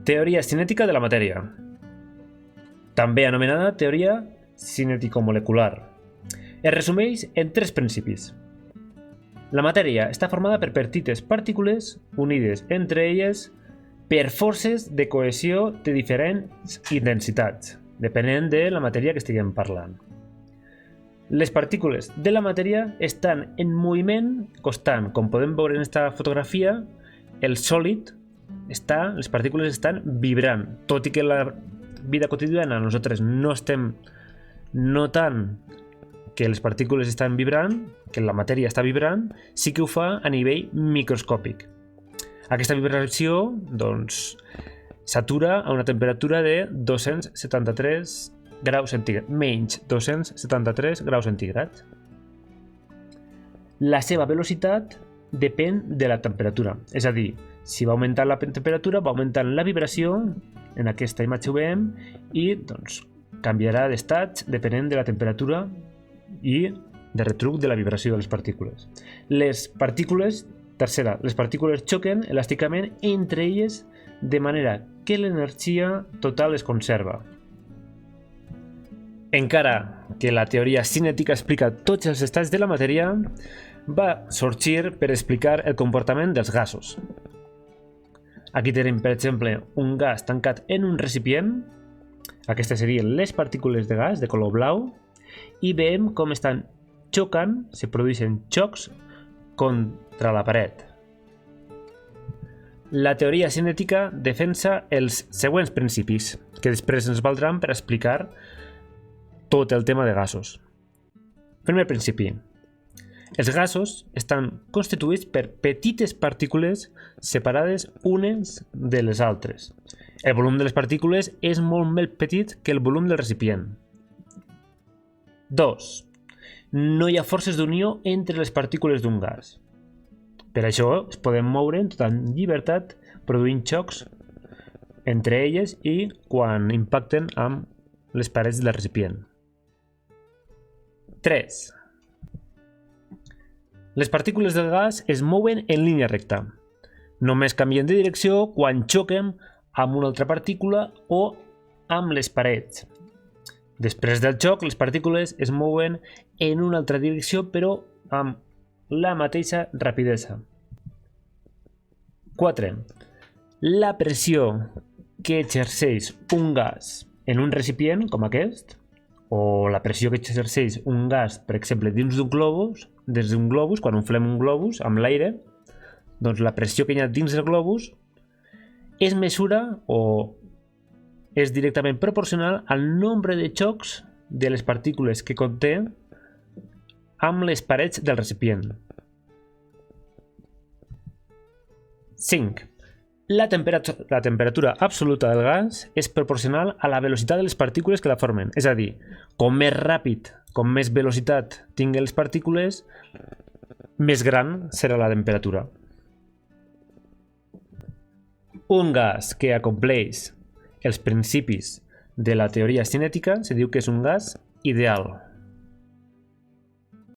Teoria cinètica de la matèria, també anomenada teoria cinètico-molecular. Es resumeix en 3 principis. La matèria està formada per petites partícules unides entre elles per forces de cohesió de diferents intensitats, depenent de la matèria que estiguem parlant. Les partícules de la matèria estan en moviment constant. Com podem veure en aquesta fotografia, el sòlid les partícules estan vibrant. Tot i que en la vida quotidiana nosaltres no estem notant que les partícules estan vibrant, que la matèria està vibrant, sí que ho fa a nivell microscòpic. Aquesta vibració s'atura a una temperatura de 273 graus centígrads, menys 273 graus centígrads. La seva velocitat depèn de la temperatura, és a dir, si va augmentant la temperatura, va augmentant la vibració, en aquesta imatge ho veiem, i canviarà d'estats depenent de la temperatura i de retruc de la vibració de les partícules. Les partícules xoquen elàsticament entre elles de manera que l'energia total es conserva. Encara que la teoria cinètica explica tots els estats de la matèria, va sorgir per explicar el comportament dels gasos. Aquí tenim, per exemple, un gas tancat en un recipient. Aquestes serien les partícules de gas de color blau, i veiem com estan xocant, se produeixen xocs contra la paret. La teoria cinètica defensa els següents principis, que després ens valdran per explicar tot el tema de gasos. Primer principi. Els gasos estan constituïts per petites partícules separades unes de les altres. El volum de les partícules és molt més petit que el volum del recipient. 2. No hi ha forces d'unió entre les partícules d'un gas. Per això es poden moure en tota llibertat, produint xocs entre elles i quan impacten amb les parets del recipient. 3. Les partícules del gas es mouen en línia recta. Només canvien de direcció quan xoquen amb una altra partícula o amb les parets. Després del xoc, les partícules es mouen en una altra direcció, però amb la mateixa rapidesa. 4. La pressió que exerceix un gas en un recipient, com aquest, o la pressió que exerceix un gas, per exemple, dins d'un globus, quan inflem un globus amb l'aire, doncs la pressió que hi ha dins del globus es mesura o és directament proporcional al nombre de xocs de les partícules que conté amb les parets del recipient. 5. La temperatura absoluta del gas és proporcional a la velocitat de les partícules que la formen. És a dir, com més ràpid, com més velocitat tinguen les partícules, més gran serà la temperatura. Un gas que acompleix els principis de la teoria cinètica se diu que és un gas ideal.